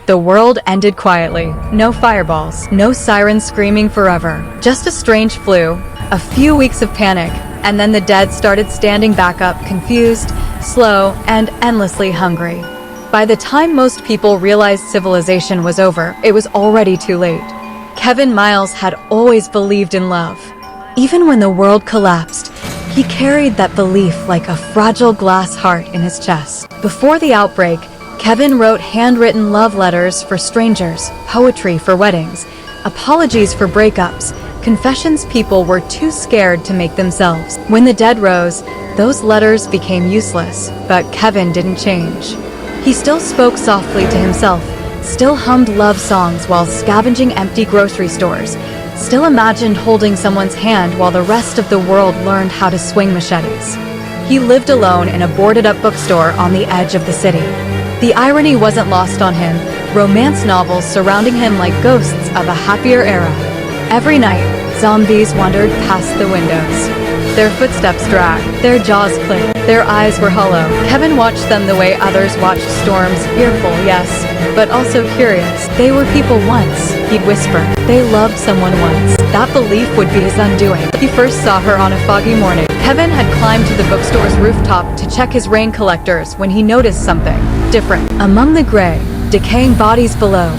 The world ended quietly. No fireballs, no sirens screaming forever. Just a strange flu, a few weeks of panic, and then the dead started standing back up, confused, slow, and endlessly hungry. By the time most people realized civilization was over, it was already too late. Kevin Miles had always believed in love. Even when the world collapsed, he carried that belief like a fragile glass heart in his chest. Before the outbreak, Kevin wrote handwritten love letters for strangers, poetry for weddings, apologies for breakups, confessions people were too scared to make themselves. When the dead rose, those letters became useless, but Kevin didn't change. He still spoke softly to himself, still hummed love songs while scavenging empty grocery stores, still imagined holding someone's hand while the rest of the world learned how to swing machetes. He lived alone in a boarded-up bookstore on the edge of the city. The irony wasn't lost on him, romance novels surrounding him like ghosts of a happier era. Every night, zombies wandered past the windows. Their footsteps dragged, their jaws clicked, their eyes were hollow. Kevin watched them the way others watched storms, fearful, yes, but also curious. They were people once, he'd whisper. They loved someone once. That belief would be his undoing. He first saw her on a foggy morning. Kevin had climbed to the bookstore's rooftop to check his rain collectors when he noticed something different. Among the gray, decaying bodies below,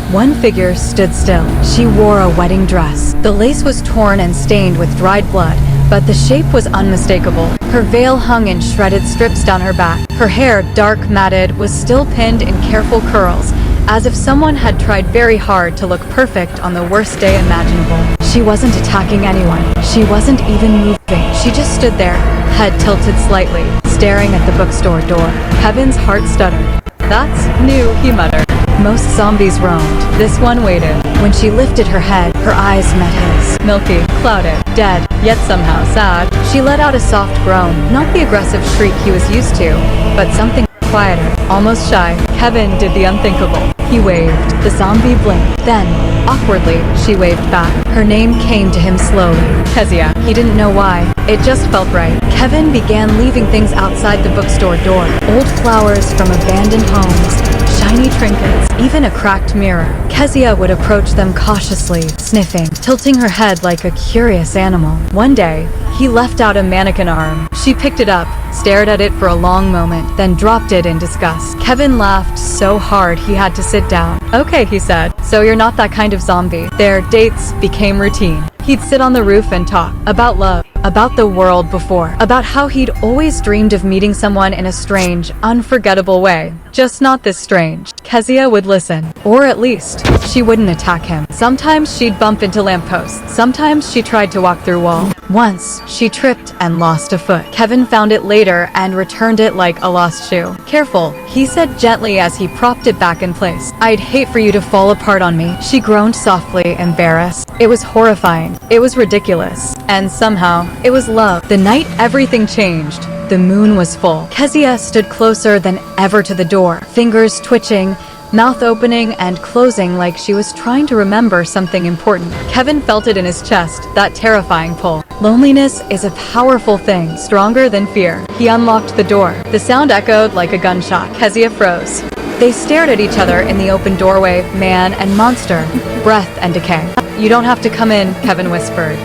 one figure stood still. She wore a wedding dress. The lace was torn and stained with dried blood, but the shape was unmistakable. Her veil hung in shredded strips down her back. Her hair, dark matted, was still pinned in careful curls, as if someone had tried very hard to look perfect on the worst day imaginable. She wasn't attacking anyone. She wasn't even moving. She just stood there, head tilted slightly, staring at the bookstore door. Kevin's heart stuttered. "That's new," he muttered. Most zombies roamed. This one waited. When she lifted her head, her eyes met his. Milky, clouded, dead, yet somehow sad. She let out a soft groan, not the aggressive shriek he was used to, but something quieter, almost shy. Kevin did the unthinkable. He waved. The zombie blinked. Then, awkwardly, she waved back. Her name came to him slowly. Kezia. He didn't know why. It just felt right. Kevin began leaving things outside the bookstore door. Old flowers from abandoned homes, shiny trinkets, even a cracked mirror. Kezia would approach them cautiously, sniffing, tilting her head like a curious animal. One day, he left out a mannequin arm. She picked it up, stared at it for a long moment, then dropped it in disgust. Kevin laughed so hard he had to sit down. "Okay," he said, "so you're not that kind of zombie." Their dates became routine. He'd sit on the roof and talk about love, about the world before, about how he'd always dreamed of meeting someone in a strange, unforgettable way. Just not this strange. Kezia would listen, or at least, she wouldn't attack him. Sometimes she'd bump into lampposts. Sometimes she tried to walk through walls. Once, she tripped and lost a foot. Kevin found it later and returned it like a lost shoe. "Careful," he said gently as he propped it back in place. "I'd hate for you to fall apart on me." She groaned softly, embarrassed. It was horrifying. It was ridiculous. And somehow, it was love. The night everything changed. The moon was full. Kezia stood closer than ever to the door, fingers twitching, mouth opening and closing like she was trying to remember something important. Kevin felt it in his chest, that terrifying pull. Loneliness is a powerful thing, stronger than fear. He unlocked the door. The sound echoed like a gunshot. Kezia froze. They stared at each other in the open doorway, man and monster, breath and decay. "You don't have to come in," Kevin whispered.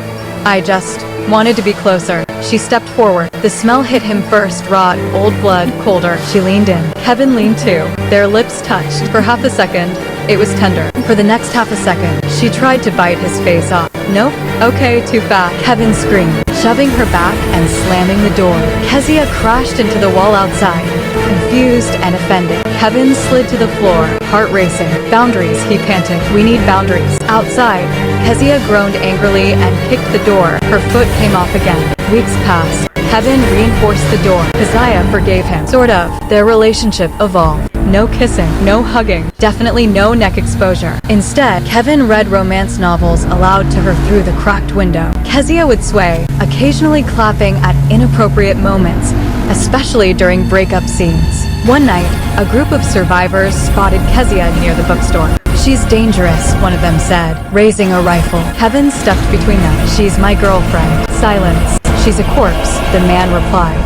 "I just wanted to be closer." She stepped forward. The smell hit him first, rot, old blood, colder. She leaned in. Kevin leaned too. Their lips touched. For half a second, it was tender. For the next half a second, she tried to bite his face off. "Nope. Okay, too fast." Kevin screamed, shoving her back and slamming the door. Kezia crashed into the wall outside, confused and offended. Kevin slid to the floor, heart racing. "Boundaries," he panted. "We need boundaries." Outside, Kezia groaned angrily and kicked the door. Her foot came off again. Weeks passed. Kevin reinforced the door. Kezia forgave him. Sort of. Their relationship evolved. No kissing, no hugging, definitely no neck exposure. Instead, Kevin read romance novels aloud to her through the cracked window. Kezia would sway, occasionally clapping at inappropriate moments, especially during breakup scenes. One night, a group of survivors spotted Kezia near the bookstore. "She's dangerous," one of them said, raising a rifle. Kevin stepped between them. "She's my girlfriend." Silence. "She's a corpse," the man replied.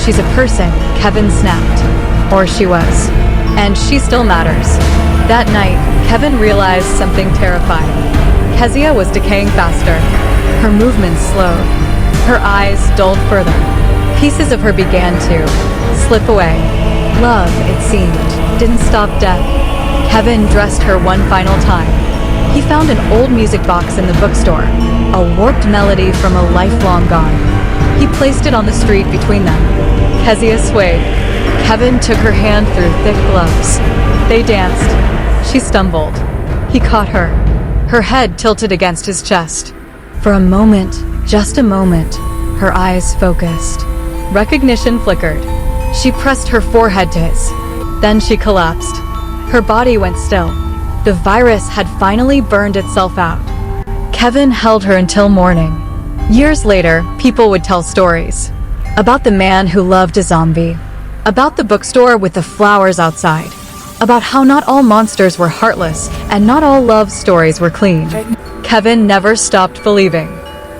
"She's a person," Kevin snapped. "Or she was. And she still matters." That night, Kevin realized something terrifying. Kezia was decaying faster. Her movements slowed. Her eyes dulled further. Pieces of her began to slip away. Love, it seemed, didn't stop death. Kevin dressed her one final time. He found an old music box in the bookstore, a warped melody from a lifelong gone. He placed it on the street between them. Kezia swayed. Kevin took her hand through thick gloves. They danced. She stumbled. He caught her. Her head tilted against his chest. For a moment, just a moment, her eyes focused. Recognition flickered. She pressed her forehead to his. Then she collapsed. Her body went still. The virus had finally burned itself out. Kevin held her until morning. Years later, people would tell stories. About the man who loved a zombie. About the bookstore with the flowers outside. About how not all monsters were heartless and not all love stories were clean. Kevin never stopped believing.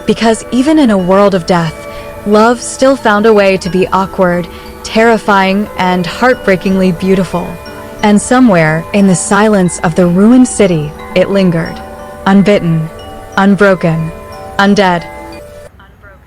Because even in a world of death, love still found a way to be awkward, terrifying, and heartbreakingly beautiful. And somewhere in the silence of the ruined city, it lingered. Unbitten, unbroken, undead.